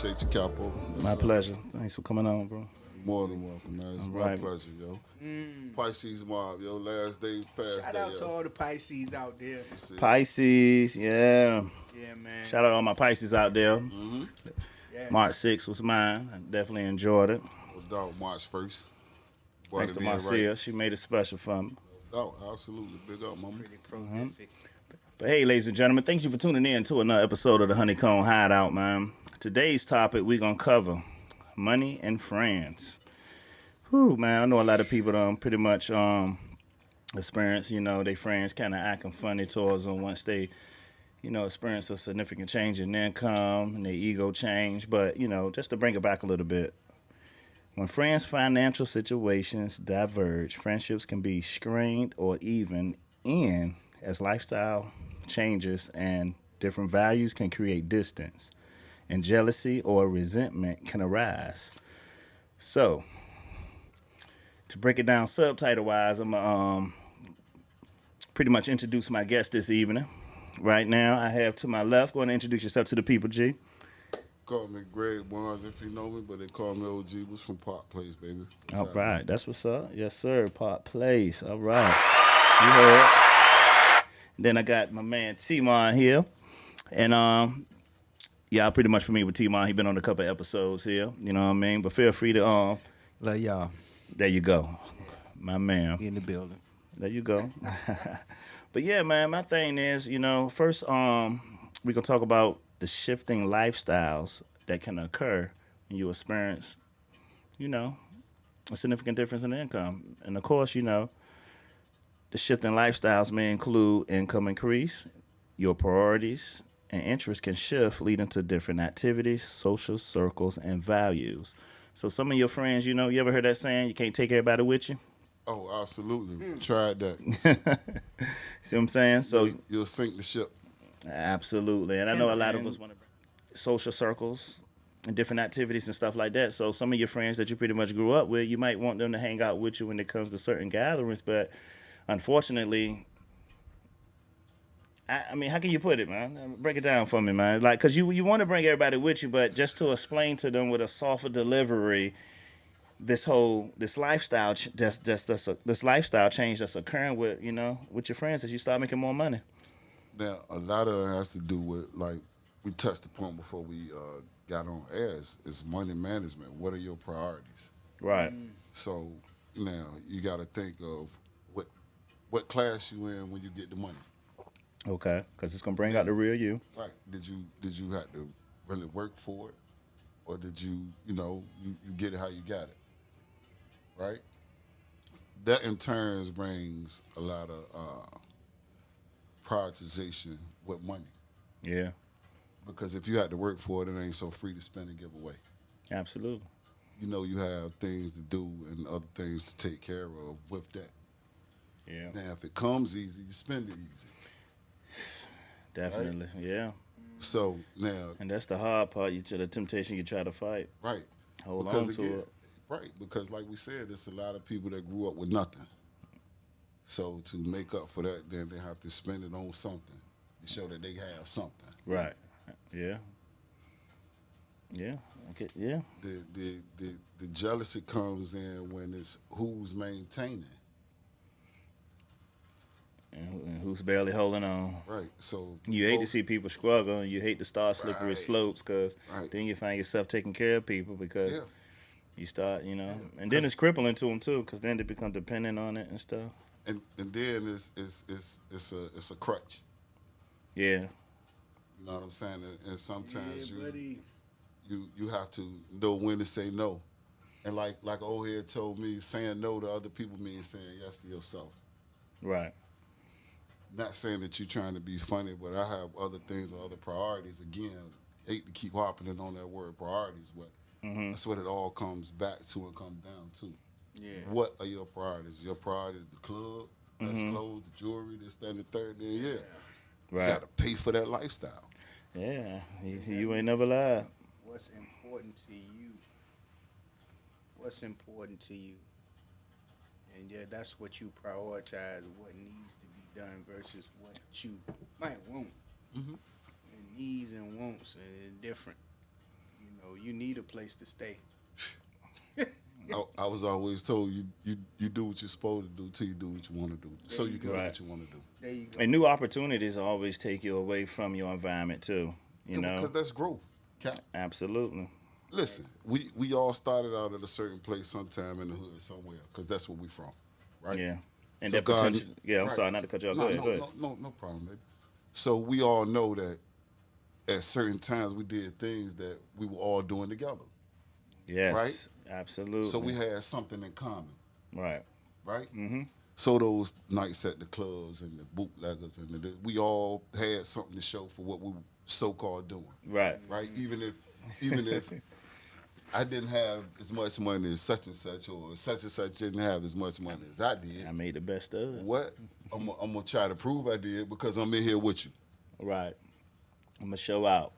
Appreciate you, Capo. My pleasure. Thanks for coming on, bro. More than welcome, man. It's All my right. pleasure, yo. Pisces mob, yo. Last day, fast Shout day, out to yo. all the Pisces out there. You see? Pisces, yeah. Yeah, man. Shout out all my Pisces out there. Yes. March 6th was mine. I definitely enjoyed it. No doubt, March 1st. Thanks to Marcia. She made it special for me. Oh, absolutely. Big up, mama. Pretty prolific. But hey, ladies and gentlemen, thank you for tuning in to another episode of the Honeycomb Hideout, man. Today's topic, we're going to cover money and friends. Whew, man, I know a lot of people pretty much experience, their friends kind of acting funny towards them once they, experience a significant change in income and their ego change. But, just to bring it back a little bit, when friends' financial situations diverge, friendships can be strained or even end as lifestyle changes and different values can create distance, and jealousy or resentment can arise. So, to break it down subtitle-wise, I'm going to pretty much introduce my guest this evening. Right now, I have to my left, go and introduce yourself to the people, G. Call me Greg Barnes if you know me, but they call me OG. Was from Park Place, baby. All right, that's what's up. Yes, sir, Park Place. All right. You heard. Then I got my man T-Mon here. And y'all pretty much familiar with T-Mon. He been on a couple episodes here. You know what I mean? But feel free to Love y'all. there you go. My man. In the building. There you go. But yeah, man, my thing is, first we gonna talk about the shifting lifestyles that can occur when you experience, a significant difference in income. And of course, the shifting lifestyles may include income increase, your priorities and interests can shift, leading to different activities, social circles, and values. So some of your friends, you ever heard that saying, you can't take everybody with you? Oh, absolutely. Tried that. See what I'm saying? So You'll sink the ship. absolutely. And I know a lot of us want to bring social circles and different activities and stuff like that. So some of your friends that you pretty much grew up with, you might want them to hang out with you when it comes to certain gatherings, but unfortunately, I mean, how can you put it, man? Break it down for me, man. Like, cause you want to bring everybody with you, but just to explain to them with a softer delivery, this lifestyle this lifestyle change that's occurring with with your friends as you start making more money. Now, a lot of it has to do with, like we touched upon before we got on air, is money management. What are your priorities? Right. So now you got to think of what class you in when you get the money. Okay. Cause it's gonna bring out the real you. Right? Did you have to really work for it, or did you get it how you got it? Right? That in turn brings a lot of prioritization with money, Yeah. because if you had to work for it, it ain't so free to spend and give away. Absolutely. You have things to do and other things to take care of with that. Yeah. Now, if it comes easy, you spend it easy. Definitely. Yeah. So now, And that's the hard part. The temptation you try to fight. right, Hold because on to again, it. right, because like we said, there's a lot of people that grew up with nothing. So to make up for that, then they have to spend it on something to show that they have something. Right. Yeah. Yeah. Okay. Yeah. The jealousy comes in when it's who's maintaining. And who's barely holding on. Right. So You hate to both- see people struggle, and you hate to start slippery Right. slopes, because Right. then you find yourself taking care of people because Yeah. you start, and then 'Cause- it's crippling to them too, because then they become dependent on it and stuff. And then it's a crutch. Yeah. You know what I'm saying? And sometimes Yeah, buddy. you have to know when to say no. And like old head told me, saying no to other people means saying yes to yourself. Right. Not saying that you're trying to be funny, but I have other things or other priorities. Again, hate to keep harping it on that word priorities, but that's what it all comes back to and comes down to. Yeah. What are your priorities? Your priority is the club, best clothes, the jewelry, this, that, and the third. Then you Right. got to pay for that lifestyle. Yeah. You ain't never lied. What's important to you? What's important to you? And yeah, that's what you prioritize. What needs to be done versus what you might want. And needs and wants are different. you need a place to stay. I was always told you do what you're supposed to do till you do what you want to do, so you can do Right. what you want to do. There you go. And new opportunities always take you away from your environment too. You know, Because that's growth. Cap. absolutely. Listen, we all started out at a certain place sometime in the hood somewhere, because that's where we from, right? Yeah. And So that God- potential. Yeah, I'm right. sorry, not to cut you off. No, Go ahead. no, Go ahead. no problem, baby. So we all know that at certain times we did things that we were all doing together. Yes. Right? Absolutely. So we had something in common, Right. right? Mm-hmm. So those nights at the clubs and the bootleggers we all had something to show for what we were so-called doing, Right. right? Even if I didn't have as much money as such and such, or such and such didn't have as much money as I did. I made the best of it. What? I'm gonna try to prove I did because I'm in here with you. Right. I'm gonna show out.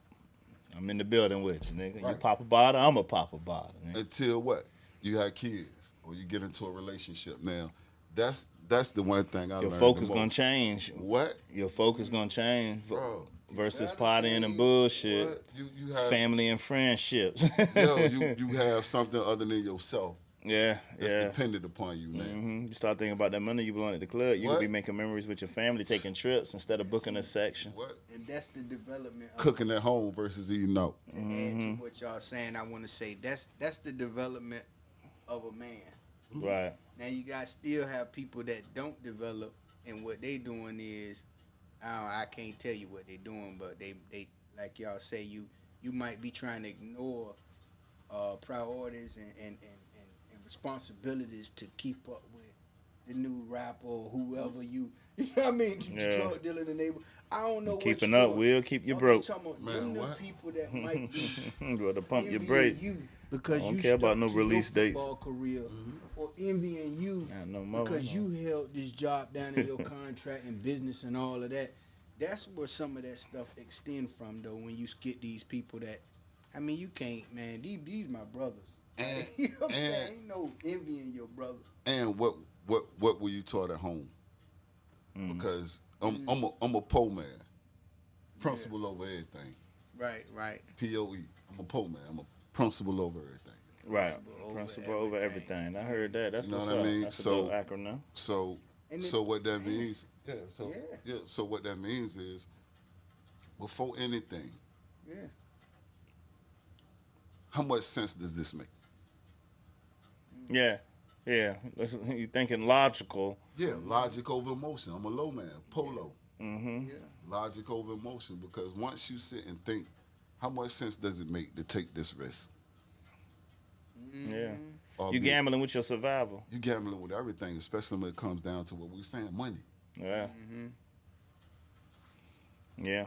I'm in the building with you, nigga. You Right. pop a bottle, I'm a pop a bottle. Nigga. Until what? You have kids or you get into a relationship. Now, that's the one thing I Your learned. focus the gonna most. change. What? Your focus gonna change Bro, versus gotta partying and change. bullshit, What? You have family and friendships. yo, you have something other than yourself yeah, that's yeah. dependent upon you now. You start thinking about that money you blowing at the club. You What? could be making memories with your family, taking trips instead of booking a section. What? And that's the development of Cooking at home versus eating out. to add to what y'all saying. I want to say that's the development of a man. Right. Now you guys still have people that don't develop, and what they doing is, I can't tell you what they doing, but they like y'all say, you might be trying to ignore priorities and responsibilities to keep up with the new rapper or whoever you know what I mean, the Yeah. drug dealer in the neighborhood. I don't know what Keeping you're up doing. will keep you I'm broke. just talking about Man, them the what? people that might be Got to pump your envying brakes. you because I don't you care about stuck no to your release dates. football career, or envying you Not no more, because no. you held this job down in your contract and business and all of that. That's where some of that stuff extend from, though. When you get these people that, I mean, you can't, man. These my brothers. And- you know what I'm and- saying? Ain't no envying your brother. And what were you taught at home? Mm. Because I'm a poor man. Principle over everything. Right. POE. I'm a poor man. I'm a principle over everything. Right. over Principle over everything. everything. I heard that. That's You know what's what I up. mean? That's a So- dope acronym. So And so it- what that means? Yeah. So Yeah. So what that means is, before anything, Yeah. how much sense does this make? Yeah. Yeah. You thinking logical. Yeah, logic over emotion. I'm a low man, polo. Mm-hmm. Yeah. Logic over emotion, because once you sit and think, how much sense does it make to take this risk? Yeah. You Albeit, gambling with your survival. You gambling with everything, especially when it comes down to what we're saying, money. Yeah. Mm-hmm. Yeah.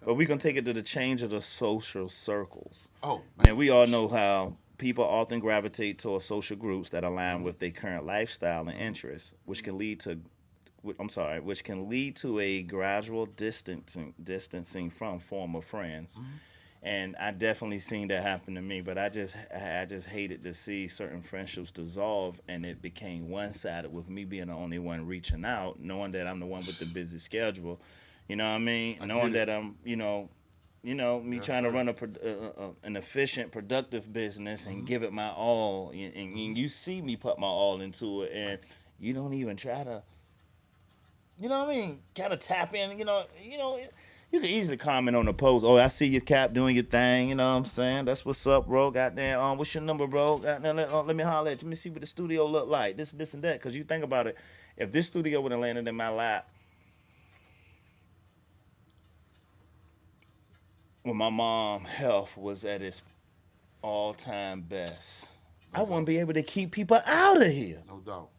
But we're going to take it to the change of the social circles. Oh, man. And we all know how people often gravitate towards social groups that align with their current lifestyle and interests, which can lead to a gradual distancing from former friends. And I definitely seen that happen to me, but I just hated to see certain friendships dissolve, and it became one-sided with me being the only one reaching out, knowing that I'm the one with the busy schedule. You know what I mean? I Knowing get it. that I'm, me Yes, trying to sir. run an efficient, productive business and give it my all, and you see me put my all into it, and you don't even try to, you know what I mean? Kind of tap in, you can easily comment on the post. Oh, I see your Cap doing your thing. You know what I'm saying? That's what's up, bro. Goddamn, what's your number, bro? Goddamn, let me holler at you. Let me see what the studio look like. This and that. Because you think about it, if this studio would have landed in my lap when my mom's health was at its all-time best, I wouldn't be able to keep people out of here. No doubt.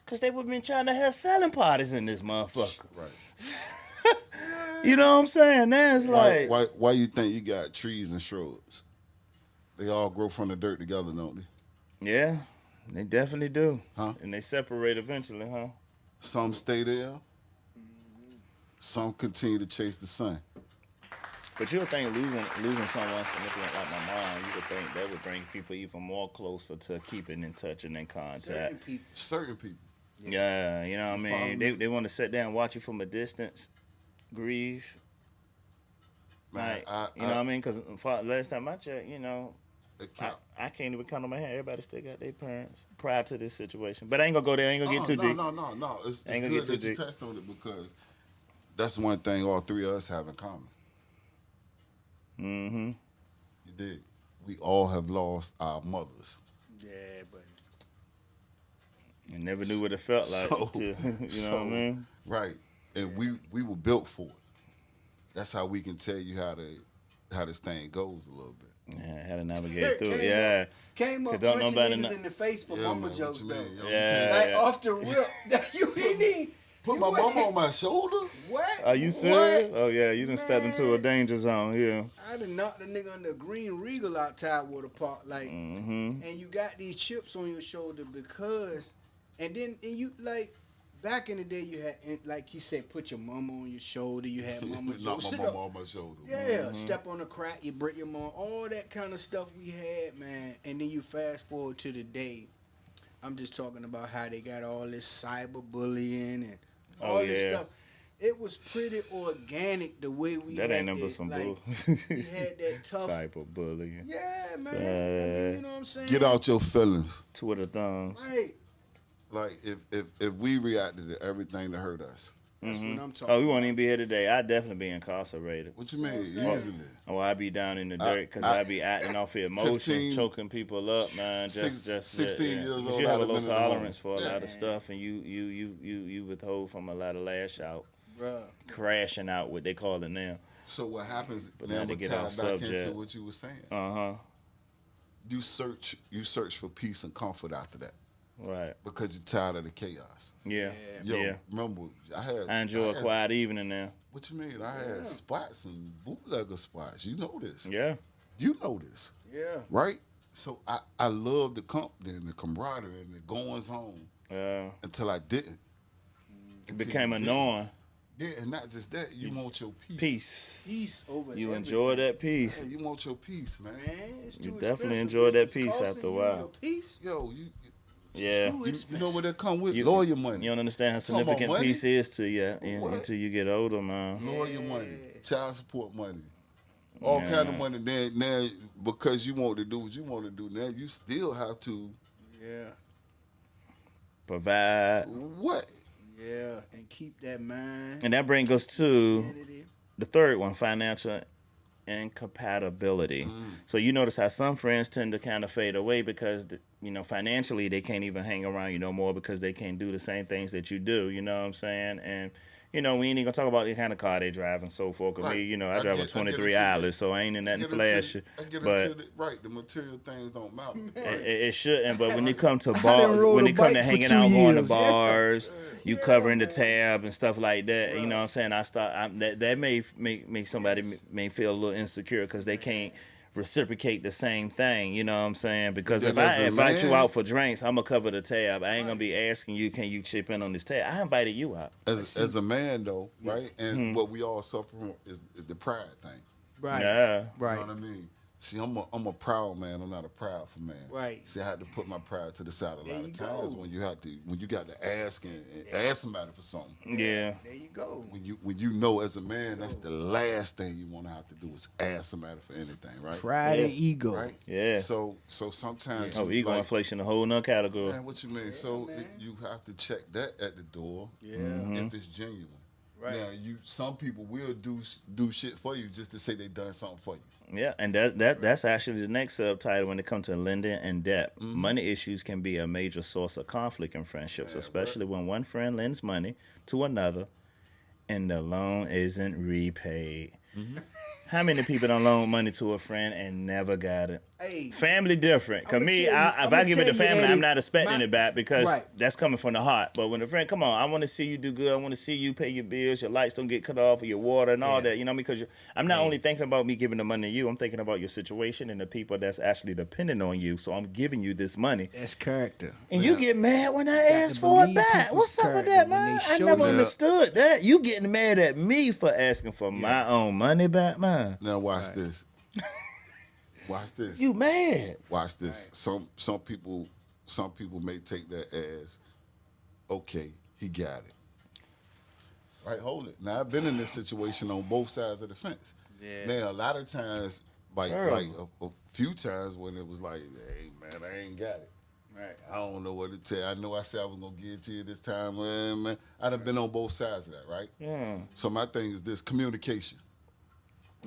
Because they would have been trying to have selling parties in this motherfucker. Right. You know what I'm saying? Now it's like... Why you think you got trees and shrubs? They all grow from the dirt together, don't they? Yeah, they definitely do. Huh? And they separate eventually, huh? Some stay there. Some continue to chase the sun. But you would think losing someone significant like my mom, you would think that would bring people even more closer to keeping in touch and in contact. Certain people. Certain people. Yeah, you know what I follow mean? me? They want to sit there and watch you from a distance, grieve. Man, Like, you know what I mean? Because last time I checked, you know, it I, count. I can't even count on my hand. Everybody still got their parents prior to this situation. But I ain't gonna go there. I ain't gonna get too deep. No. It's Ain't gonna good get too that you deep. touched on it because that's one thing all three of us have in common. Mm-hmm. You did. We all have lost our mothers. Yeah, but And never knew what it felt like So- until, you know what I mean? Right. And we were built for it. That's how we can tell you how this thing goes a little bit. Yeah, how to navigate through it. Came Yeah. came up 'Cause don't punching nobody niggas know- in the face for Yeah, mama man, jokes what you though. mean, yo? Yeah. Like off the rip, you ain't even Put you my wouldn't- mama on my shoulder? What? Are you serious? What? Oh, yeah, you done stepped into a Man. danger zone, yeah. I done knocked the nigga under a green Regal out Tidewater Park, like, Mm-hmm. and you got these chips on your shoulder because, and you like. Back in the day, you had, like he said, put your mama on your shoulder. You had mama Knock jokes. my mama on my shoulder. Yeah, step on the crack, you break your mom, all that kind of stuff we had, man. And then you fast forward to the day. I'm just talking about how they got all this cyberbullying and all this yeah. stuff. It was pretty organic the way we That had ain't number it, some like, bull. we had that tough. Cyberbullying. Yeah, man. I mean, you know what I'm saying? Get out your feelings. Twitter thumbs. Right. Like if we reacted to everything that hurt us. That's what I'm talking Oh, we about. won't even be here today. I'd definitely be incarcerated. What you mean? So I'm saying. Easily. Or I'd be down in the dirt because I'd be acting off the emotions, 15, choking people up, man. Just 16 years because old, you have I'd a have low been in the home. tolerance for a lot Yeah. of stuff, and you withhold from a lot of lash out, Bruh. crashing out, what they call it now. So what happens But now now to we're get tied off back into subject. what you were saying. Uh-huh. You search for peace and comfort after that Right. because you're tired of the chaos. Yeah. Yo, Yeah. remember I enjoy a had- quiet evening now. What you mean? I had spots and bootlegger spots. You know this. Yeah. You know this, Yeah. right? So I love the company and the camaraderie and the goings on until I didn't. It became a norm. Yeah, and not just that. You want your peace. Peace. Peace over You everything. enjoy that peace. Yeah, you want your peace, man. Man, it's You too definitely expensive. enjoy that It's peace costing after a you while. your Peace. Yo, Yeah. Too you expensive. know where that come with? You- Lawyer money. You don't understand how Talking about significant money? peace is to you What? until you get older, man. Lawyer money, child support money, all kind of money. Then now, because you want to do what you want to do, now you still have to Yeah. Provide. what? Yeah. And keep that mind. And that brings us to sanity. the third one, financial incompatibility. So you notice how some friends tend to kind of fade away because, financially they can't even hang around you no more because they can't do the same things that you do. You know what I'm saying? And, we ain't even gonna talk about the kind of car they drive and so forth. 'Cause Right. me, I I drive get- a I get 23 into that. Atlas, so I ain't in nothing I flashy. get But into the material things don't matter. it shouldn't. But when it come to done bar, rode when a it come to bike for hanging 2 out, going to years. Yeah. bars, you Yeah, covering the man. tab and stuff like that. You know what I'm saying? That may make somebody Yes. may feel a little insecure because they can't reciprocate the same thing. You know what I'm saying? Because Then if I as a invite you man- out for drinks, I'm gonna cover the tab. I ain't gonna be asking you, can you chip in on this tab? I invited you out. As a man though, right? And Mm-hmm. what we all suffer from is the pride thing. Right. Yeah. Right. You know what I mean? See, I'm a proud man. I'm not a proudful man. Right. See, I had to put my pride to the side a There lot you of times go. when you got to ask and ask somebody for something. Yeah. There you go. When you know as a man, that's the last thing you want to have to do is ask somebody for anything, right? Pride Yeah. and ego. Right. Yeah. So sometimes Oh, you ego like, inflation, a whole nother category. man, what you mean? So man. you have to check that at the door. Yeah. Mm-hmm. If it's genuine. Right. Now some people will do shit for you just to say they done something for you. Yeah, and that's actually the next subtitle when it comes to lending and debt. Mm-hmm. Money issues can be a major source of conflict in friendships, especially when one friend lends money to another and the loan isn't repaid. Mm-hmm. How many people don't loan money to a friend and never got it? Hey. Family different. Cause I'ma me, tell you- if I'ma I give it to tell you, family, Eddie, I'm not expecting my- it back because Right. that's coming from the heart. But when a friend, come on, I want to see you do good. I want to see you pay your bills, your lights don't get cut off, or your water and all Yeah. that. You know, because I'm not only thinking about me giving the money to you. I'm thinking about your situation and the people that's actually depending on you. So I'm giving you this money. That's character. And you get mad when I got ask to for it believe back. people's What's up with character that, when man? they I show never you. understood that. You getting mad at me for asking for my own money back, man. Now watch this. Watch this. You mad. Watch this. Some people may take that as, okay, he got it. Right, hold it. Now I've been in this situation on both sides of the fence. Yeah. Now a lot of times, like Terrible. a few times when it was like, hey man, I ain't got it. Right. I don't know what to tell you. I know I said I was gonna get it to you this time, man. I done been on both sides of that, right? Yeah. So my thing is this: communication.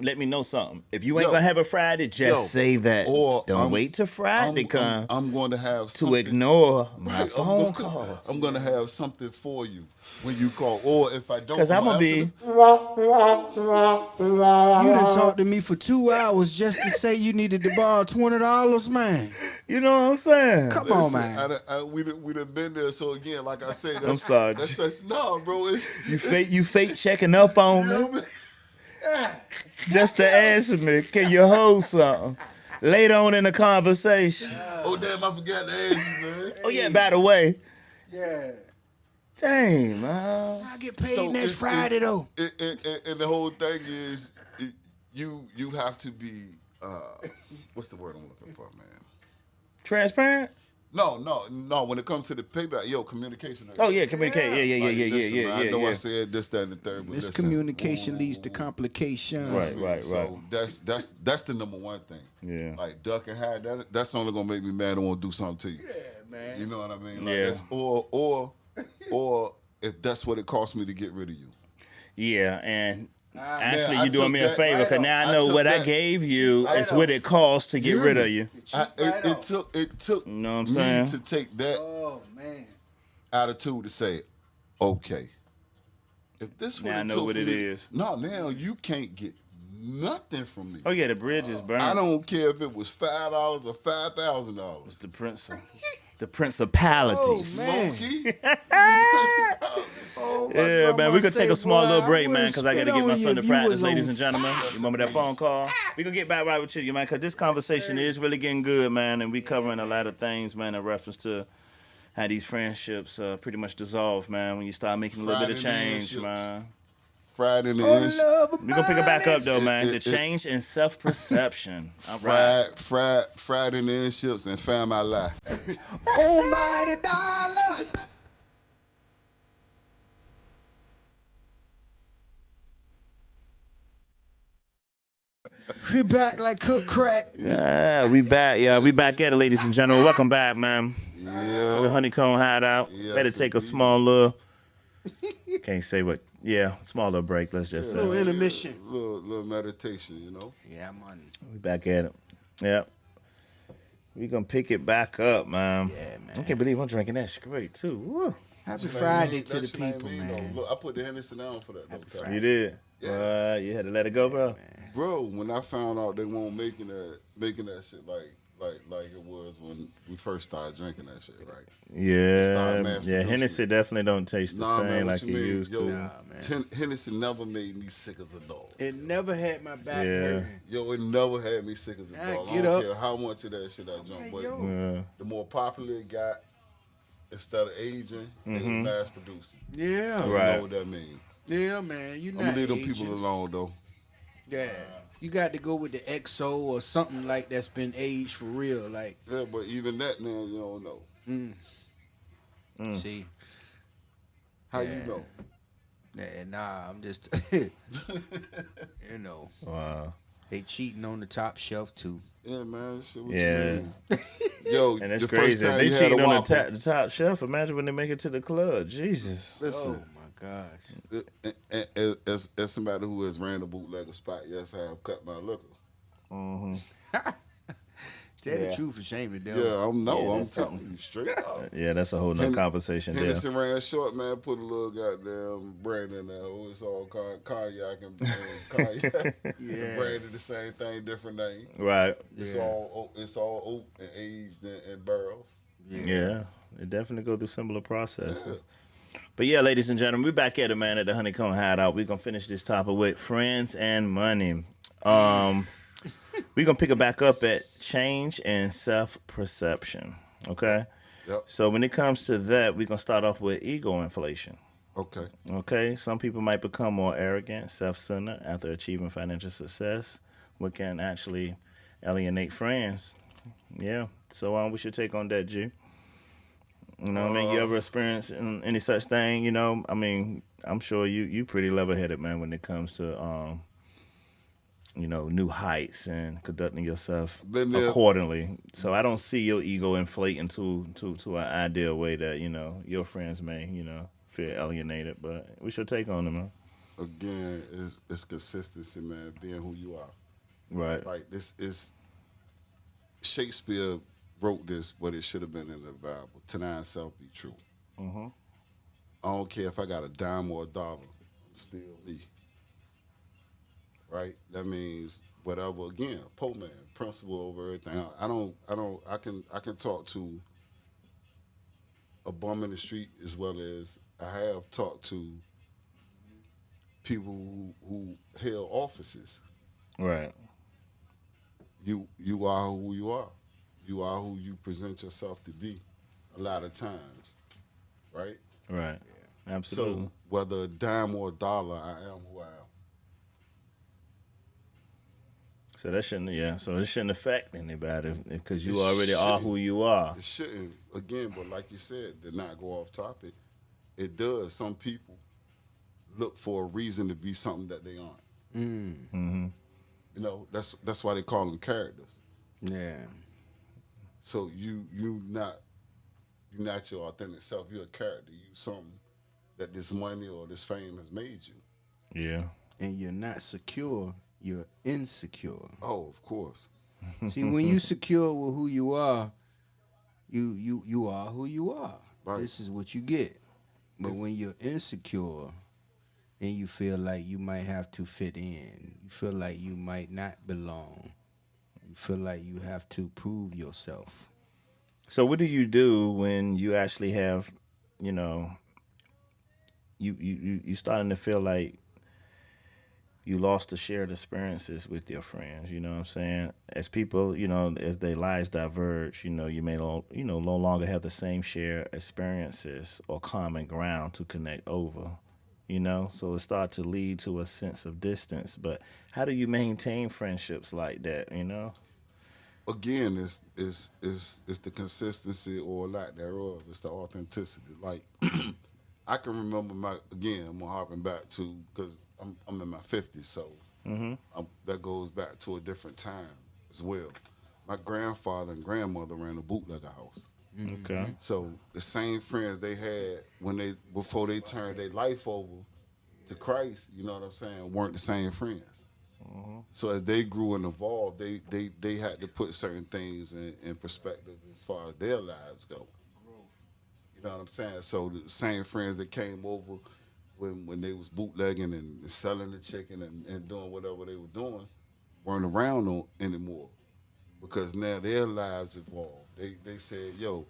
Let me know something. If you ain't Yo. gonna have a Friday, just Yo. say that. Or Don't I'm- wait till Friday come I'm going to have to something. ignore my Right, phone call. I'm gonna have something for you when you call, or if I don't, Cause I'm gonna answer be. You done talked to me for 2 hours just to say you needed to borrow $20, man. You know what I'm saying? Come the- on, listen, man. we done been there. So again, like I say, that's, sorry. That's no, bro. It's You fake checking up on you know me what I mean? just to answer me. Can you hold something? Later on in the conversation. Oh damn, I forgot to ask you, man. Oh yeah, by the way. Yeah. Dang, man. I get paid So next it's- Friday, though. And the whole thing is, you have to be what's the word I'm looking for, man? Transparent? No. When it comes to the payback, communication. Oh yeah, communicate. Yeah, Like, listen, man, I know I yeah. said this, that, and the third, but listen, Miscommunication leads to complications. Right. So that's the number one thing. Yeah. Like duck and hide, that's only gonna make me mad and want to do something to you. Yeah, man. You know what I mean? Like Yeah. that's, or if that's what it costs me to get rid of you. Yeah, and actually, I you doing took me a that favor, right because off. now I I know took what I that gave you right is what off. it costs to get You rid hear of me? you. It took You know what I'm me saying? to take that Oh, man. attitude to say, okay, if this Now what I it know took what for it me, is. no, now you can't get nothing from me. Oh yeah, the bridge is burned. I don't care if it was $5 or $5,000. It's the prince of, the principalities. Oh, man. Smokey. Oh, my Yeah, man, grandma we gonna take say, a small boy, little I break, would man, because I got to spit get my on you son to if you practice, was ladies on and gentlemen. You remember that phone call? We gonna get back right with you, man, because this conversation is really getting good, man, and we covering a lot of things, man, in reference to how these friendships pretty much dissolve, man, when you start making a little bit of Friday change, friendships. man. Friday and Oh, the love of We gonna pick it back up though, man. The it- change in self-perception. All right. Friday and the ships and found my life. Almighty dollar. We back like cook crack. Yeah, we back, yeah. We back at it, ladies and gentlemen. Welcome back, man. To the Yeah. Honeycomb Hideout. Yes, Better take a indeed. small little. Can't say what. Yeah, small little break. Let's just Little say. intermission. Little meditation, you know. Yeah, man. We back at it. Yep. We gonna pick it back up, man. Yeah, man. I can't believe I'm drinking that straight too. Woo. Happy Friday That to the shit ain't people, me, man. though. Look, I put the Hennessy down for that. Though, You did. Yeah. You had to let it go, bro. Bro, when I found out they weren't making that shit like it was when we first started drinking that shit, right? Yeah. Start mass Yeah. producing Hennessy it. definitely don't taste the Nah, same man, what like you it mean? used Yo, to. Nah, man. Hennessy never made me sick as a dog. It never had my back Yeah. hurting. Yo, it never had me sick as a I dog. I get don't up. care how much of that shit I drunk, Hey, but yo. Yeah. the more popular it got, instead of aging, they were mass producing. Yeah. You Right. know what that means. Yeah, man. You I'm not gonna leave them aging. people alone though. Yeah. You got to go with the XO or something like that's been aged for real. Like, Yeah, but even that now you don't know. see. How Yeah. you know? Nah, I'm just, you know, Wow. they cheating on the top shelf too. Yeah, man. Shit, what Yeah. you mean? Yo, And that's the crazy. first time They you had a cheating on Whopper. the top shelf. Imagine when they make it to the club. Jesus. Oh Listen, my gosh. as somebody who has ran a bootlegger spot, yes, I have cut my liquor. Tell Yeah. the truth and shame the Yeah, devil. I'm that's telling you straight up. Yeah, that's a whole nother conversation there. Henderson ran short, man. Put a little goddamn brand in there. Oh, it's all cognac and cognac. Yeah. Branded the same thing, different name. Right. It's Yeah. all oak and aged in barrels. Yeah. It definitely go through similar processes. But yeah, ladies and gentlemen, we're back at it, man, at the Honeycomb Hideout. We're going to finish this topic with friends and money. We're going to pick it back up at change and self-perception, okay? Yep. So when it comes to that, we're going to start off with ego inflation, Okay. okay? Some people might become more arrogant, self-centered after achieving financial success, what can actually alienate friends. Yeah. So what's your take on that, G? You know what I mean? You ever experienced any such thing? You know, I mean, I'm sure you pretty level-headed, man, when it comes to new heights and conducting yourself Been there. accordingly. So I don't see your ego inflating to an ideal way that your friends may feel alienated. But we should take on them, man. Again, it's consistency, man. Being who you are. Right. Like this is Shakespeare wrote this, but it should have been in the Bible. To thine self be true. Mhm. I don't care if I got a dime or a dollar. I'm still me. Right? That means whatever. Again, Pope man, principle over everything. I can talk to a bum in the street as well as I have talked to people who held offices. Right. You are who you are. You are who you present yourself to be. A lot of times, right? Right. Absolutely. So whether a dime or a dollar, I am who I am. So that shouldn't, yeah. So it shouldn't affect anybody because you It already are shouldn't. who you are. It shouldn't again, but like you said, to not go off topic, it does. Some people look for a reason to be something that they aren't. Mm-hmm. That's why they call them characters. Yeah. So you're not your authentic self. You're a character. You something that this money or this fame has made you. Yeah. And you're not secure, you're insecure. Oh, of course. See, when you secure with who you are, you are who you are. Right. This is what you get. But when you're insecure and you feel like you might have to fit in, you feel like you might not belong, you feel like you have to prove yourself. So what do you do when you actually have, you know, you starting to feel like you lost the shared experiences with your friends, you know what I'm saying? As people, as their lives diverge, you may no longer have the same shared experiences or common ground to connect over, So it starts to lead to a sense of distance. But how do you maintain friendships like that? Again, it's the consistency or lack thereof. It's the authenticity. Like I can remember I'm harping back to because I'm in my 50s, so that goes back to a different time as well. My grandfather and grandmother ran a bootlegger house. Okay. So the same friends they had before they turned their life over to Christ, you know what I'm saying, weren't the same friends. So as they grew and evolved, they had to put certain things in perspective as far as their lives go. You know what I'm saying? So the same friends that came over when they was bootlegging and selling the chicken and doing whatever they were doing weren't around anymore because now their lives evolved. They said, yo,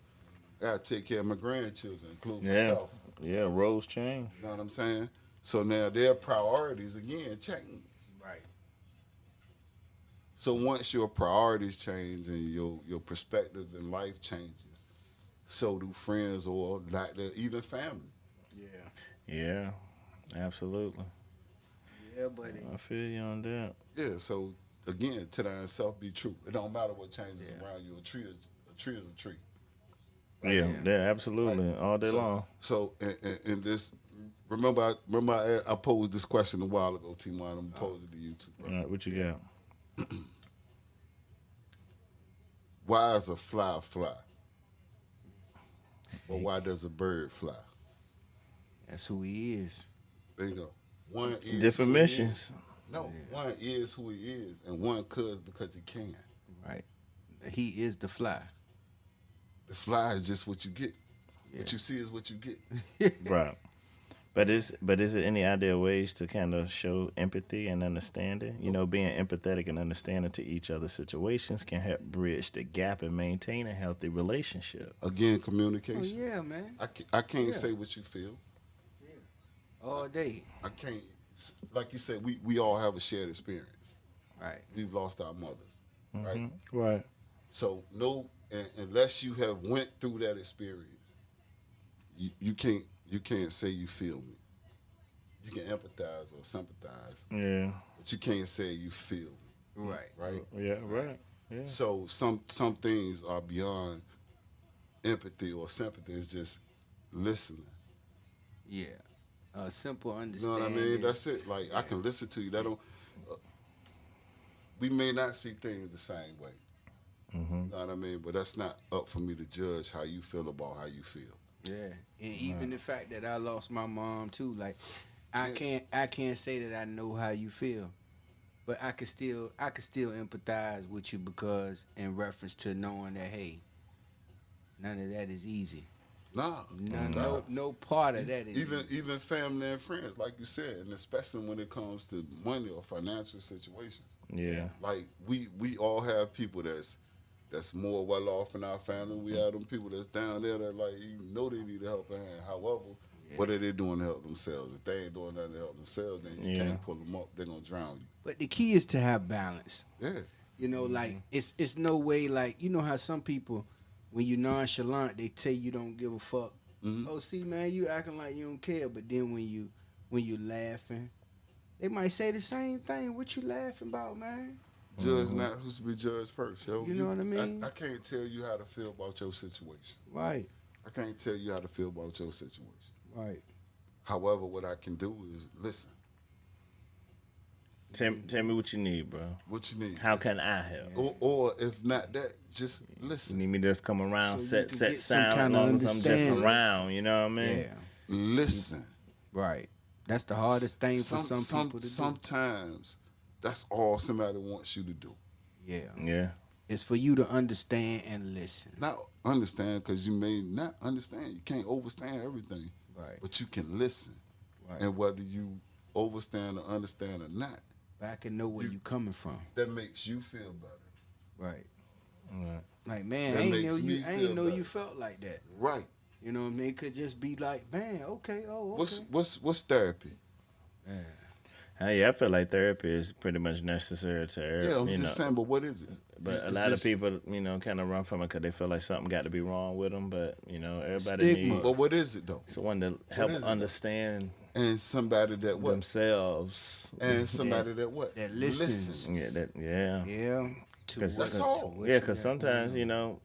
I gotta take care of my grandchildren, including Yeah. myself. Yeah, roles change. You know what I'm saying? So now their priorities again change. Right. So once your priorities change and your perspective in life changes, so do friends or even family. Yeah. Yeah, absolutely. Yeah, buddy. I feel you on that. Yeah. So again, to thyself be true. It don't matter what changes around you. A tree is a tree. Yeah, yeah, absolutely. All day So long. so and this. Remember I posed this question a while ago, T-Mon. I'm gonna pose it to you too, bro. All right, what you got? Why is a fly a fly? Or why does a bird fly? That's who he is. There you go. One is Different who he missions. is. No, one is who he is, and one could because he can. Right. He is the fly. The fly is just what you get. Yeah. What you see is what you get. Right. But is it any ideal ways to kind of show empathy and understanding? Being empathetic and understanding to each other's situations can help bridge the gap and maintain a healthy relationship. Again, Oh communication. yeah, man. I can't Yeah. say what you feel. All day. I can't. Like you said, we all have a shared experience. Right. We've lost our mothers, right? Right. So unless you have went through that experience, you can't say you feel me. You can empathize or sympathize, Yeah. but you can't say you feel me, Right. right? Yeah. Right. Yeah. So some things are beyond empathy or sympathy. It's just listening. Yeah. A simple You know understanding. what I mean? That's it. Like I can listen to you. That don't. we may not see things the same way. You know what I mean? But that's not up for me to judge how you feel about how you feel. Yeah, and even the fact that I lost my mom too, like I Yeah. can't say that I know how you feel, but I could still empathize with you because in reference to knowing that hey, none of that is easy. Nah, No, no part of that is even easy. even family and friends, like you said, and especially when it comes to money or financial situations. Yeah. Like we all have people that's more well off in our family. We have them people that's down there that like you know they need a helping hand. However, what are they doing to help themselves? If they ain't doing nothing to help themselves, then you Yeah. can't pull them up. They're gonna drown But the key is to have balance. you. Yeah. You know, like it's no way like you know how some people when you nonchalant they tell you don't give a fuck. Mhm. Oh, see, man, you acting like you don't care, but then when you laughing, they might say the same thing. What you laughing about, man? Judge not who's to be judged first, yo. You know what I mean? I can't tell you how to feel about your situation. Right, I can't tell you how to feel about your situation. right. However, what I can do is listen. Tell me what you need, bro. What you need? How can I help? Or if not that, just You listen. need me to just come around, So you set can set get some sound as kinda long as I'm just understanding. around. You know what I mean? Yeah, Listen. right. That's the hardest thing for some people to do. Sometimes that's all somebody wants you to do. Yeah, Yeah. it's for you to understand and listen. Not understand because you may not understand. You can't understand everything, Right, but you can listen. right. And whether you understand or understand or not, But I can know where you coming from. that makes you feel better. Right. Right. Like man, That I ain't makes know me you. I feel ain't know better. you felt like that. Right. You know what I mean? It could just be like, man, okay, oh, okay. What's therapy? Yeah, I feel like therapy is pretty much necessary to Yeah, I'm you know. just saying, but what is it? But a It's lot just- of people, you know, kind of run from it because they feel like something got to be wrong with them. But you know, everybody Stigma. needs But what is it though? someone to help is it, though? understand And somebody that what? themselves. And somebody that what? That listens. Yeah. Yeah. To Cause That's to all. what Yeah, you because got going sometimes, on. you know,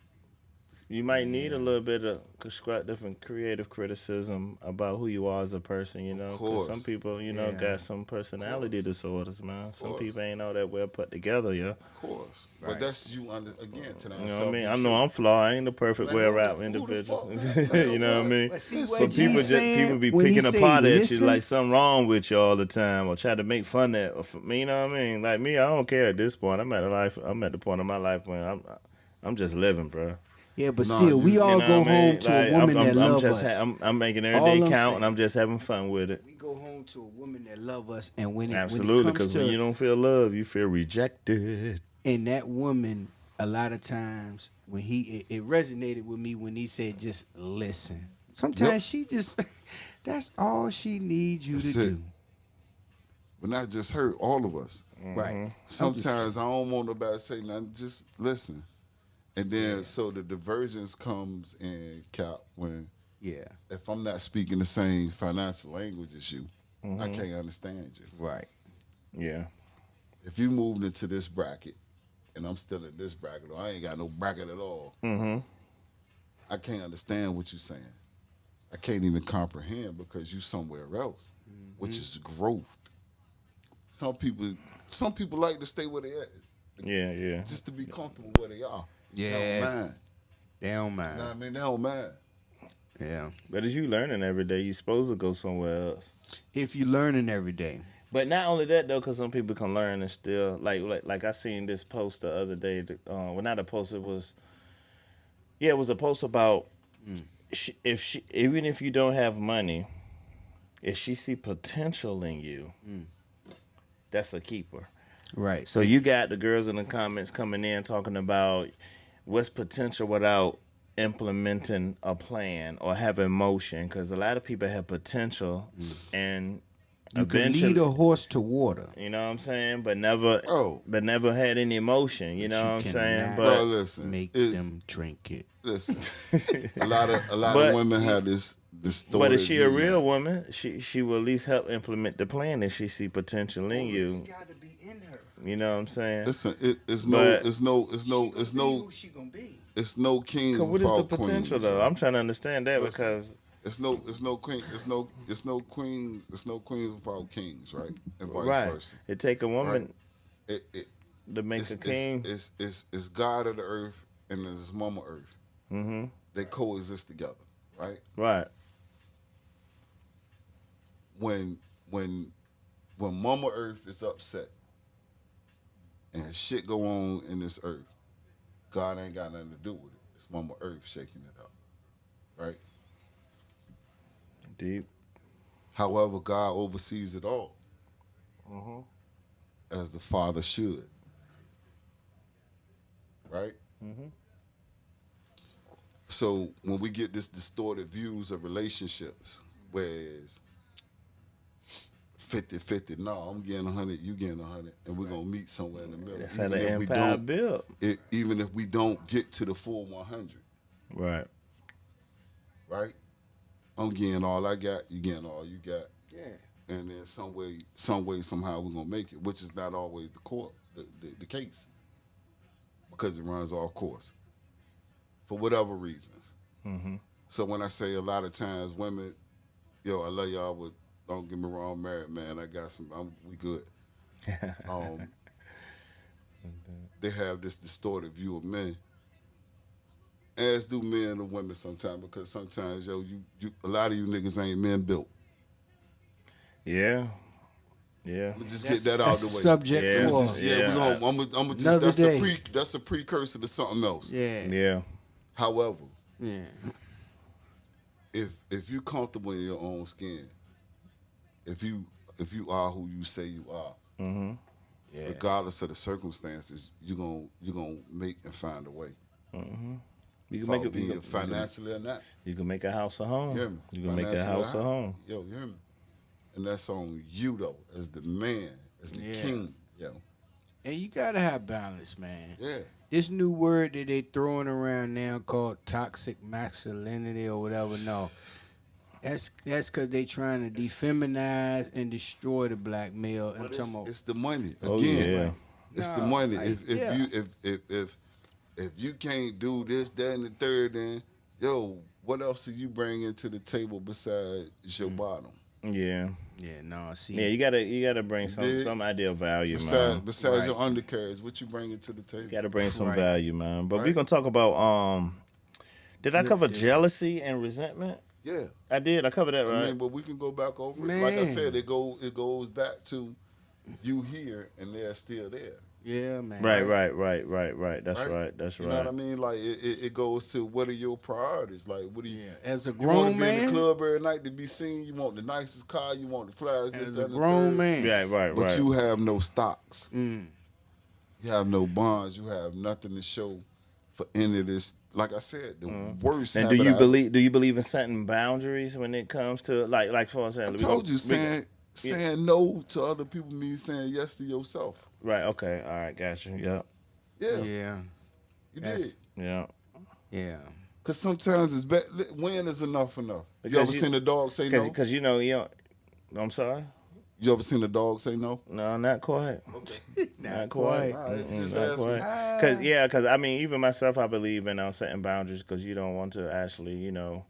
you might need a little bit of constructive and creative criticism about who you are as a person, you know. Because some course. people, you know, Yeah. got some personality disorders, man. Some course. people ain't all that well put together, yeah. Of course. Right. But that's you again tonight. You know what I mean? I know I'm flawed. I ain't the perfect, Man, well-rounded who the individual. fuck, man? You know what I mean? But see Listen, what But people G's saying people be when he picking say apart at you listen, like something wrong with you all the time, or try to make fun of it. You know what I mean? Like me, I don't care at this point. I'm at the point of my life when I'm just living, bro. yeah, but Nah, still, we you all You know go what I mean? home to Like, a woman that I'm love just us. I'm making every All day I'm count, saying. and I'm just having fun with it. We go home to a woman that love us, and when it Absolutely, when it because comes when to you don't feel love, you feel rejected. and that woman, a lot of times when it resonated with me when he said just listen. Sometimes she just that's all she needs you That's to it. do. But not just her, all of us. Right. Sometimes I don't want nobody to say nothing, just listen. And then so the divergence comes in, Cap, when Yeah. if I'm not speaking the same financial language as you, I can't understand you. Right. Yeah, If you moved into this bracket and I'm still in this bracket, or I ain't got no bracket at all, I can't understand what you're saying. I can't even comprehend because you somewhere else, which is growth. Some people like to stay where they at, yeah. just to be comfortable where they are. They Yeah. don't mind. They don't You know what I mind. mean? They don't mind. Yeah. But as you learning every day, you supposed to go somewhere else. If you learning every day. But not only that though, because some people can learn and still like I seen this post the other day. Well, not a post. It was a post about even if you don't have money, if she see potential in you, that's a keeper. Right. So you got the girls in the comments coming in talking about what's potential without implementing a plan or having motion, because a lot of people have potential and you can lead eventually- a horse to water. You know what I'm saying? But never Oh. had any emotion. You But know you what I'm saying? cannot But Bro, listen. Make it's- them drink it. Listen. a lot But- of women have this but if she a view, real man. woman, she will at least help implement the plan if she see potential in you. got to be in her. You know what I'm saying? Listen, it's But- She gonna be. it's no kings Cause what is the without potential queens. though? yo. I'm trying to understand that Listen. because It's no queens without kings, right? And vice right, versa. it take a woman. It to make a king. It's God of the earth and it's Mama Earth. Mm-hmm. They coexist together, right? Right. When Mama Earth is upset and shit go on in this earth, God ain't got nothing to do with it. It's Mama Earth shaking it up, right? Deep. However, God oversees it all, Mm-hmm. as the Father should, right? Mm-hmm. So when we get this distorted views of relationships, whereas 50-50, no, I'm getting 100, you getting 100, and we're going to meet somewhere in the middle. That's how the empire built. Even if we don't get to the full 100, Right. right? I'm getting all I got, you getting all you got. Yeah. And then some way, somehow we're going to make it, which is not always the case, because it runs off course for whatever reasons. Mm-hmm. So when I say a lot of times women, yo, I love y'all, but don't get me wrong, I'm married, man. I got we good. They have this distorted view of men, as do men and women sometimes, because sometimes, yo, you a lot of you niggas ain't men built. Yeah. Yeah. Let me just get that out of the way. Subject Yeah. for Yeah. I'm gonna just Another day. that's a precursor to something else. yeah. Yeah. However, Yeah. if you comfortable in your own skin, if you are who you say you are, Mm-hmm. Yeah. regardless of the circumstances, you're gonna make and find a way. Mm-hmm. You can About make it being financially or not. You can make a house a home. You hear me? You can make a Financially house a or not. home. Yo, you hear me? And that's on you though, as the man, as the Yeah. king. Yo, And you gotta have balance, man. yeah. This new word that they throwing around now called toxic masculinity or whatever. No, that's because they trying to defeminize and destroy the black male. I'm But talking about it's the money again. Oh, yeah. It's the No, money. like, If you can't do this, that, and the third, then yo, what else are you bringing to the table besides your bottom? Yeah. yeah, no. See, Yeah, you gotta bring Dig? some idea of value, Besides man. Right. your undercarriage, what you bringing to the table? You gotta bring some Right. value, man. But we're Right. gonna talk about did I Yeah, cover yeah. jealousy and resentment? Yeah. I did. I covered that, I right? mean, but we can go back over it. Man. Like I said, it goes back to you here and they're still there. yeah, man. Right. That's Right? right. That's You right. know what I mean? Like it goes to what are your priorities? Like what do you? Yeah, as a You want grown to be in man, the club every night to be seen. You want the nicest car. You want the flyers. This, as that, a and the grown third. man, Yeah, right. But you have no stocks. Mm. You have no bonds. You have nothing to show for any of this. Like I said, the worst. And habit do you I- believe in setting boundaries when it comes to like for example? I told you, saying no to other people means saying yes to yourself. Right. Okay. All right. Got you. Yeah. Yeah, yeah, you that's- did. Yeah. yeah. Because sometimes it's better. When is enough enough? You Because ever you- seen a dog say no? Because you know. I'm sorry. You ever seen a dog say no? No, not quite. Not quite. All right, just Not asking. quite. Because I mean, even myself, I believe in setting boundaries because you don't want to actually, you don't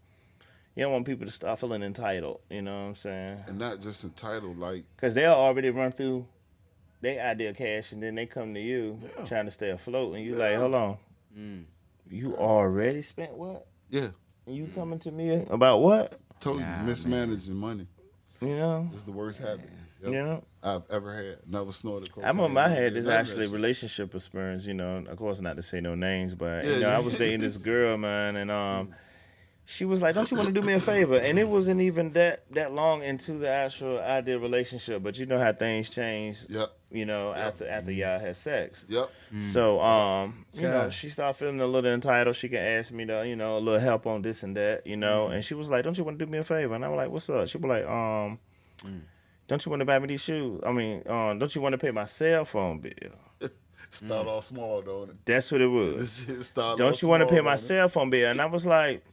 want people to start feeling entitled. You know what I'm saying? And not just entitled, like Because they'll already run through their ideal cash and then they come to you trying to stay afloat and you like, hold on, you already spent what? yeah, And you coming to me about what? told you Nah, mismanaging money You know? is the worst habit yep, You know? I've ever had. Never snorted cocaine. I remember I had never this did none of actually that shit. relationship experience, of course not to say no names, but Yeah, I yeah. was dating this girl, man, and she was like, don't you want to do me a favor? And it wasn't even that long into the actual ideal relationship, but you know how things change, Yep, after y'all had sex. yep. So, Yeah. she started feeling a little entitled. She could ask me to, a little help on this and that, and she was like, don't you want to do me a favor? And I was like, what's up? She was like, don't you want to buy me these shoes? I mean, don't you want to pay my cell phone bill? Start off small, don't it? That's what it was. This shit start Don't off you want to small, pay my don't it? cell phone bill? And I was like,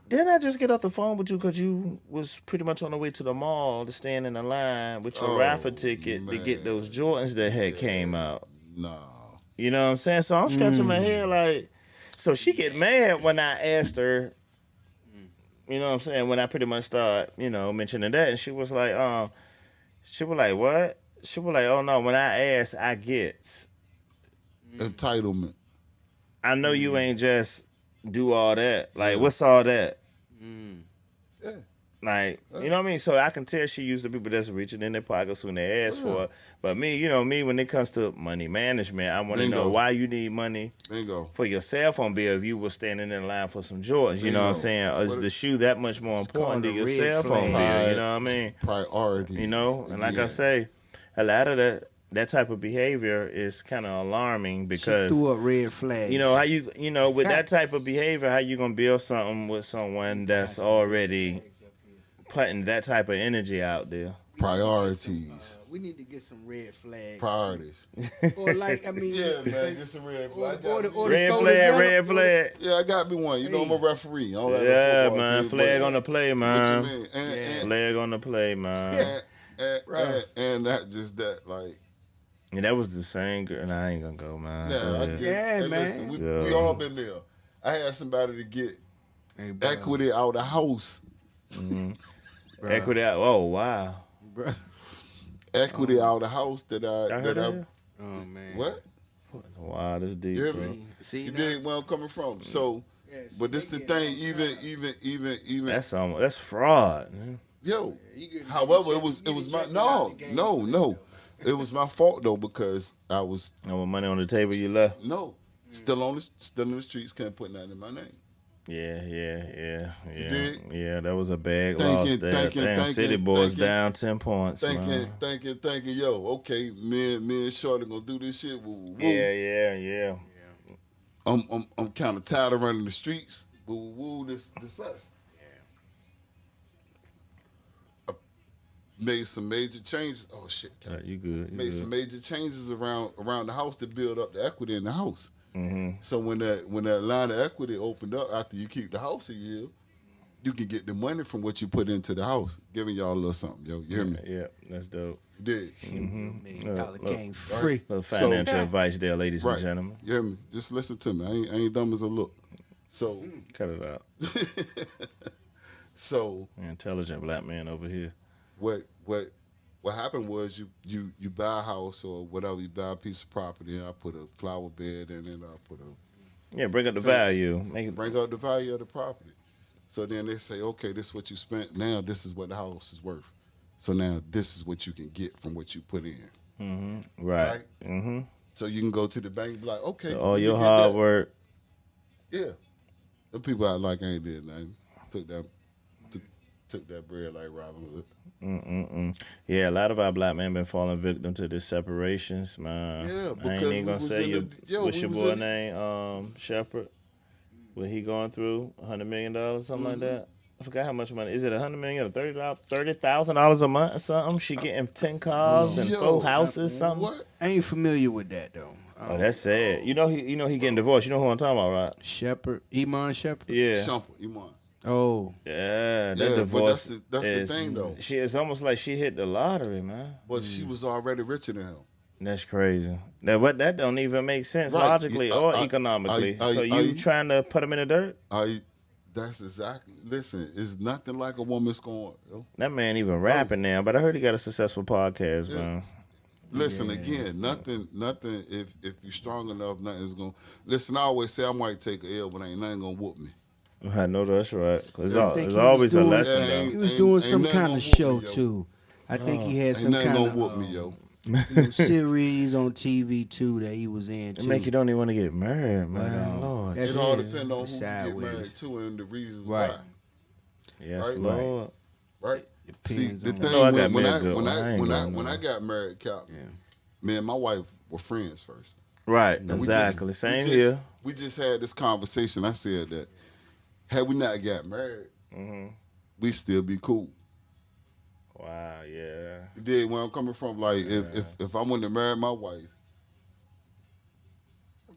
didn't I just get off the phone with you because you was pretty much on the way to the mall to stand in the line with your Oh, raffle ticket to get man. those Jordans that had came out? Nah. You know what I'm saying? So I'm scratching my head like, so she get mad when I asked her, you know what I'm saying? When I pretty much start, mentioning that, and she was like, what? she was like, "Oh no, when I ask, I get." Entitlement. I know you ain't just do all that. Like, what's all that? Yeah. Like, you know what I mean? So I can tell she used to people that's reaching in their pockets when they ask for it. But me, when it comes to money management, I want to know Bingo. why you need money Bingo. for your cell phone bill if you were standing in line for some Jordans. You know what I'm Bingo. saying? Or is What the shoe that much more important than called a your red cell phone flag. bill? You know what I mean? Priority. You know? And like I say, a lot of that type of behavior is kind of alarming She because threw up red flags. you know how with that type of behavior, how you gonna build something with someone that's already putting that type of energy out there? Priorities. We need to get some red flags. Priorities. Or like, I mean, Yeah, man, get some red flag. Red flag. Yeah, I got me one. You know I'm a referee. I don't have no Yeah, football man. team, Flag but- on the play, What man. you mean? Flag on the play, man. And not just that, like, And that was the same girl. And I ain't gonna go, man. yeah, Go I ahead. get, Yeah, hey, man. listen, we Yeah. all been there. I had somebody to get Hey, bro. equity out of the house. Equity out. Oh wow. Bro. Equity out of the house that Y'all heard I that? Oh man. what? Wow, this deep. You hear bro. me? See You now? dig where I'm coming from? So, Yeah, see, but this they the getting thing. all Even That's fraud. Man. yo. You get- However, you it was get my ejected out the game for that, no. It was my fault though because I was And with money on the table, you left. still in the streets. Can't put nothing in my name. Yeah. dig? Yeah, that was a bad Thinking- loss there. thinking- Damn, thinking- City Boys thinking- down 10 points, man. Thinking, yo, okay, me and Shorty gonna do this shit. Woo, woo. Yeah. I'm kind of tired of running the streets. Woo, woo, this us. I made some major changes. Oh shit, You good. made some major changes around the house to build up the equity in the house. Mm-hmm. So when that line of equity opened up after you keep the house a year, you can get the money from what you put into the house. Giving y'all a little something, yo. You hear me? Yeah, that's dope. You did. $1 million Look, game free. Little financial So- advice there, ladies Right. and gentlemen. You hear me? Just listen to me. I ain't dumb as I look. So Cut it out. so An intelligent black man over here. what happened was you buy a house or whatever, you buy a piece of property, I put a flower bed in it, I put a Yeah, bring up the Thanks. value. Make it. bring up the value of the property. So then they say, okay, this is what you spent. Now this is what the house is worth. So now this is what you can get from what you put in. Right. Right. Mm-hmm. So you can go to the bank and be like, okay, So all let me your get hard that. work. Yeah. The people out like I ain't did nothing. Took that bread like Robin Hood. Yeah, a lot of our black men been falling victim to these separations, man. Yeah, I ain't because even we gonna was say in your, the- yo, what's we your was boy in- name, Shepard. What he going through? $100 million, something like that. I forgot how much money. Is it $100 million or $30,000 a month or something? She getting 10 cars and Yo, 4 houses, something. What? I ain't familiar with that though. Oh, that's sad. You know he getting divorced. You know who I'm talking about, right? Shepherd, Iman Shepherd. Yeah. Shumper, Iman. Oh, Yeah, that Yeah, but divorce. that's the is- thing, though. It's almost like she hit the lottery, man. But she was already richer than him. That's crazy. That don't even make sense Right. logically or I- economically. I- So you trying to put him in the dirt? That's exactly. Listen, it's nothing like a woman's going. Yo. That man even rapping now, but I heard he got a successful podcast, man. Listen again. Nothing. If you're strong enough, nothing's gonna. Listen, I always say I might take a L, but ain't nothing gonna whoop me. I know that's right. 'Cause I think there's he always was a doing- lesson, Yeah, though. he was Ain't- doing ain't some nothing kind gonna of whoop show me, yo. too. I think he had Ain't some nothing kind gonna of whoop me, yo. series on TV too that he was in It too. make you don't even want to get married, But, man. Lord. that's It all it. depends on who you get Sideways. married to and the reasons Right. why. Yes, right, Lord. Right. See, Depends the on thing No, I got when me a I good when one. I I ain't when I going when I nowhere. got married, Cap, me and my wife were friends first. Right, And exactly. Same we just, here. We just had this conversation. I said that had we not got married, we still be cool. Wow, yeah. You dig where I'm coming from? Like if I wanted to marry my wife,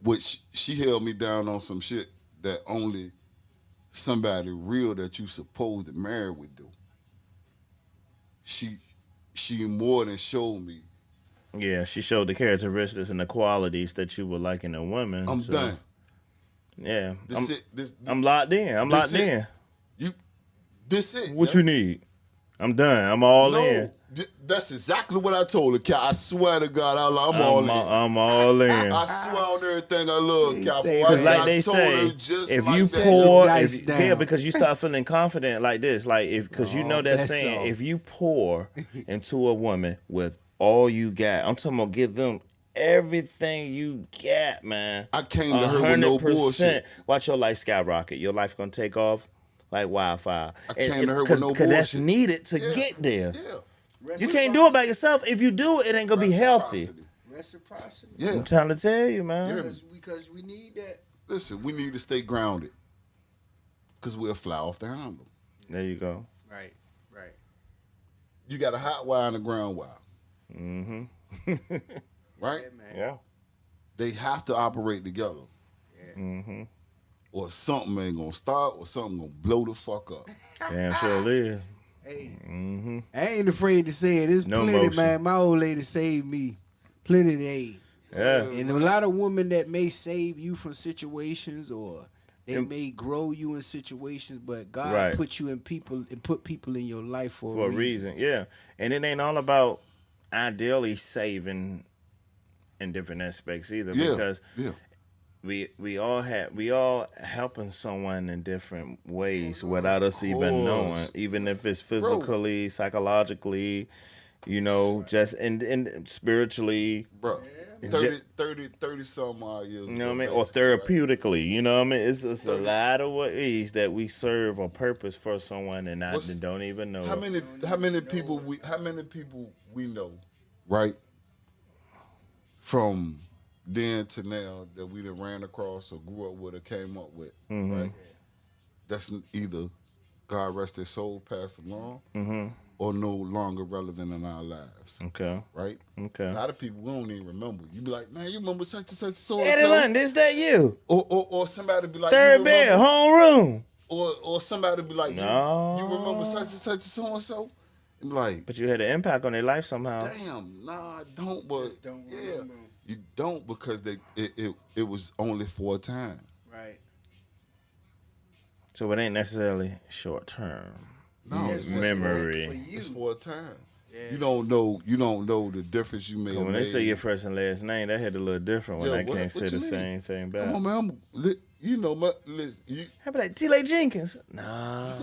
which she held me down on some shit that only somebody real that you supposed to marry would do. She more than showed me. Yeah, she showed the characteristics and the qualities that you would like in a woman. I'm so, done. Yeah. This it. This I'm locked in. I'm This locked it. in. you. This it. What yo. you need? I'm done. I'm all in. That's exactly what I told her, Cal. I swear to God, I'm all in. I'm all in. I swear on everything I love, He Cal. say, I Because man, like they told her say, just if like you that. pour, dice yeah, down. because you start feeling confident like this, like because you know that bet saying, so. if you pour into a woman with all you got, I'm talking about give them everything you got, man. I came to her with no 100%. bullshit. Watch your life skyrocket. Your life gonna take off like wildfire. I came to her with no Because that's bullshit. needed to Yeah. get there. Yeah. You can't do it by yourself. If you do it, it ain't gonna be healthy. Reciprocity. Yeah. I'm trying to tell you, man. Yeah. Because we need that. Listen, we need to stay grounded. Because we'll fly off the handle. There you go. Right. You got a hot wire and a ground wire. Mm-hmm. Right? Yeah, man. Yeah. They have to operate together. Mm-hmm. Or something ain't gonna start, or something gonna blow the fuck up. Damn sure is. Hey, Mm-hmm. I ain't afraid to say it. It's No plenty, motion. man. My old lady saved me. Plenty they. Yeah. And a lot of women that may save you from situations or they may grow you in situations, but God Right. put you in people and put people in your life for For a reason. yeah. And it ain't all about ideally saving in different aspects either, Yeah. because Yeah. we all helping someone in different ways without us even knowing, course. even if it's physically, psychologically, just and spiritually. Bro. 30 some odd years. You know what I mean? ago, Or basically, right? therapeutically, you know what I mean? It's a lot of ways that we serve a purpose for someone and don't even know. How many people we know, right? From then to now that we done ran across or grew up with or came up with, right? That's either God rest their soul, passed along, or no longer relevant in our lives, Okay. right? Okay. A lot of people we don't even remember. You be like, man, you remember such and such and so Eddie and Lund, so, is that you? or somebody be like, Third you bed, remember, homeroom. or somebody be like, No. you remember such and such and so and so, and be like, But you had an impact on their life somehow. damn, nah, I don't. But Just don't yeah, remember. you don't because it was only for a time. Right. So it ain't necessarily short term. No, It's it's just memory. for you. It's for a time. Yeah. You don't know the difference you may have When made. they say your first and last name, that hit a little different when Yeah, I what- can't what say you the mean? same thing back. Come on, man. Listen, you I'd be like, T.L.A. Jenkins. Nah.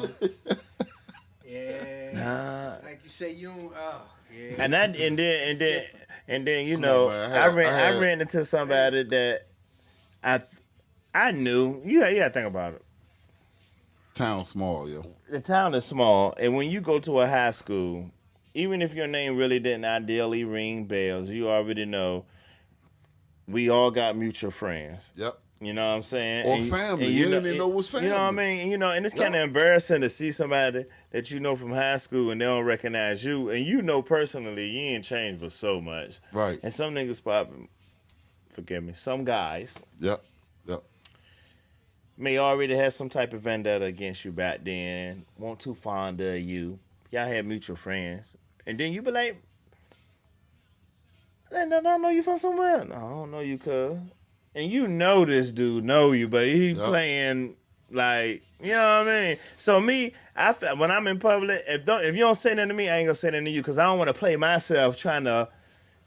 Yeah. Nah. Like you say, you don't. Oh, yeah. And then you Come know, on, man. I ran into somebody that I knew. You got to think about it. town small, yo. The town is small, and when you go to a high school, even if your name really didn't ideally ring bells, you already know we all got mutual friends. Yep. You know what I'm saying? Or And family. and You didn't even know it was You know what I family. mean? And it's kind of embarrassing to see somebody that you know from high school and they don't recognize you. And you know personally, you ain't changed but so much. Right. And some niggas probably, forgive me, some guys Yep. may already have some type of vendetta against you back then, weren't too fond of you. Y'all had mutual friends. And then you be like, I don't know you from somewhere. No, I don't know you, cuz. And you know this dude know you, but he's Yep. playing like, you know what I mean? So me, when I'm in public, if you don't say nothing to me, I ain't gonna say nothing to you, because I don't want to play myself trying to,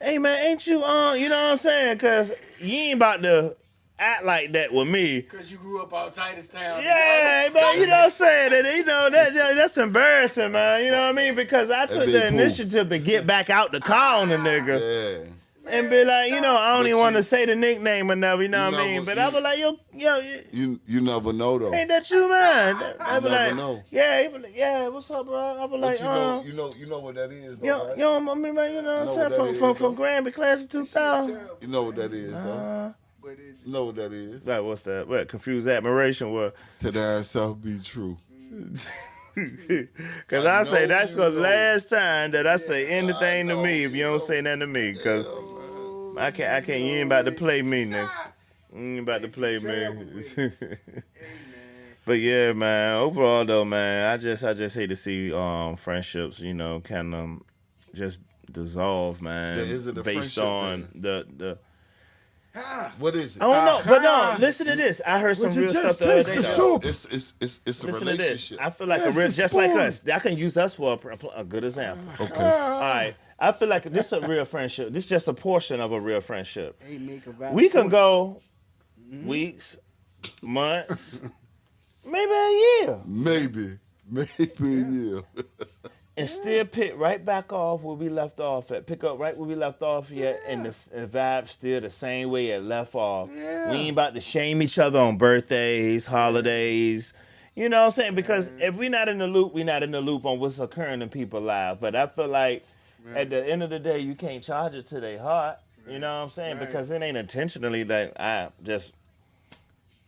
hey man, ain't you on? You know what I'm saying? Because you ain't about to act like that with me. Because you grew up out Titus Town. Yeah, but you know what I'm saying? That's embarrassing, man. You know what I mean? Because I took big the poo. initiative to get back out the car on the nigga. Yeah. And be like, I don't But even want you- to say the nickname or nothing, you know what I mean? never- But I was like, yo, You never know though. ain't that you, man? I be never like, know. yeah, he be like, yeah, what's up, bro? I be But like, you know what that is though, yo, right? yo, I mean, man, you know what I'm Know saying? what that From is, though? Granby class of 2000. You know what that is though. What is You know what that is. Like, what's that? What, confused admiration? What? To that self be true. Because I say that's the last time that I say anything to me if you don't say nothing to me. Because I can't, you ain't about to play me, nigga. You ain't about to play me. But yeah, man, overall though, man, I just hate to see friendships, kind of just dissolve, man. Is it a based friendship, on man? What is it? I don't know, but no. Listen to this. I heard some Would you real just stuff the other taste day. the though. soup? It's a Listen to this. relationship. I feel like Yes, a real, the just like spoon. us. I can use us for a good example. Okay. All right. I feel like this is a real friendship. This is just a portion of a real friendship. They make a valid We can point. go weeks, months, maybe a year, Maybe, yeah. and still pick right back off where we left off at. Pick up right where we left off yet, and the vibe still the same way it left off. Yeah. We ain't about to shame each other on birthdays, holidays. You know what I'm saying? Because if we're not in the loop, we're not in the loop on what's occurring in people's lives. But I feel like at the end of the day, you can't charge it to their heart. You know what I'm saying? Right. Because it ain't intentionally that I just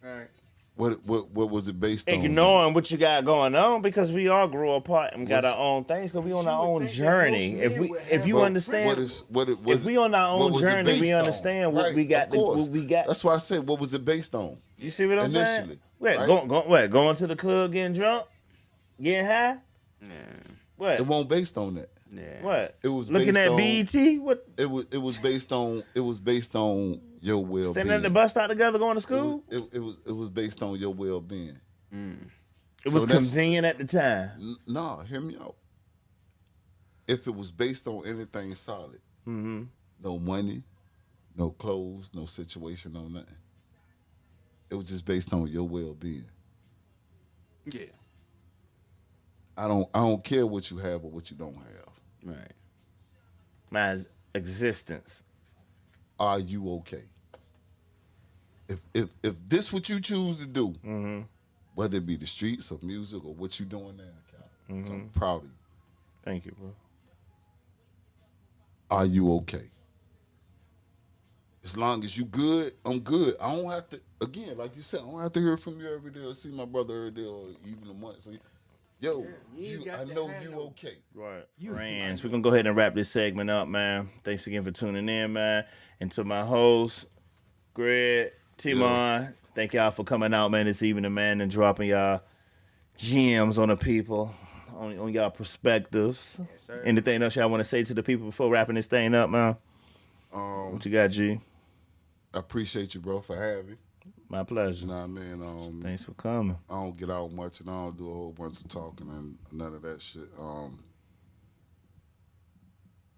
Right. What was it based on? ignoring what you got going on, because we all grow apart and got What's- our own things, because we on You our would own think that journey. most If men we would if have you Well, understand, what if we on our what own was it journey, based we on? understand what Right, we got. of course. What we got. That's why I said, what was it based on? You see what I'm saying? Initially, What, right? going to the club, getting drunk, getting high? Yeah. What? It wasn't based on that. Yeah. What? It was Looking based at on- BET? What? It was based on your well-being. Standing at the bus stop together going to school? It was based on your well-being. It So was that's- convenient at the time. No, hear me out. If it was based on anything solid, Mm-hmm. no money, no clothes, no situation, no nothing. It was just based on your well-being. Yeah. I don't care what you have or what you don't have. Right. My existence. Are you okay? If this what you choose to do, Mm-hmm. whether it be the streets or music or what you doing now, Cal, so I'm proud of you. Thank you, bro. Are you okay? As long as you good, I'm good. I don't have to, again, like you said, I don't have to hear from you every day or see my brother every day or even a month. So, yo, you ain't got I to know have you no- okay. Right. You- Friends, we're going to go ahead and wrap this segment up, man. Thanks again for tuning in, man. And to my hosts, Greg, Timon, thank y'all for coming out, man, this evening, man, and dropping y'all gems on the people, on y'all perspectives. Yes, sir. Anything else y'all want to say to the people before wrapping this thing up, man? What you got, G? I appreciate you, bro, for having. My pleasure. You know what I mean? Thanks for coming. I don't get out much and I don't do a whole bunch of talking and none of that shit.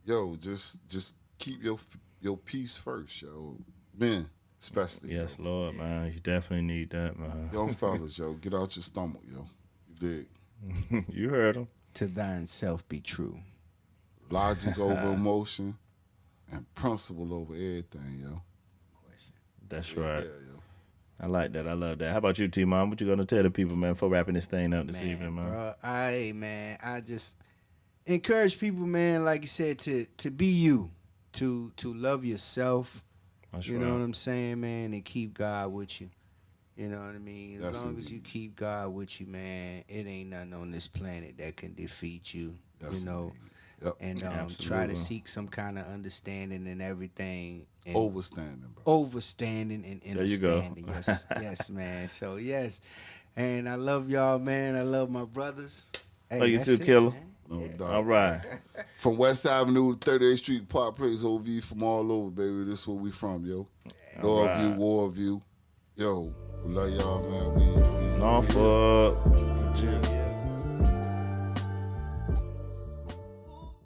Yo, just keep your peace first, yo. Men, especially. Yes, yo. Lord, man. You definitely need that, man. Young fellas, yo, get out your stomach, yo. You dig? You heard him. To thine self be true. Logic over emotion and principle over everything, yo. That's Yeah, right. yo. I like that. I love that. How about you, T-Mom? What you gonna tell the people, man, for wrapping this thing up this Man, evening, man? bro, I just encourage people, man, like you said, to be you, to love yourself. That's You right. know what I'm saying, man, and keep God with you. You know what I mean? As Yes, long as you indeed. keep God with you, man, it ain't nothing on this planet that can defeat you. Yes, you know, indeed. Yep. and try Absolutely. to seek some kind of understanding and everything. And Overstanding, bro. overstanding and There you go. understanding. Yes, yes, man. So yes, and I love y'all, man. I love my brothers. Hey, Love you that's too, it, Killer. man. No doubt. All right. From West Avenue, 38th Street, Park Place, OV, from all over, baby. This is where we from, yo. All North View, right. War View. Yo, we love y'all, man. We Norfolk, Virginia.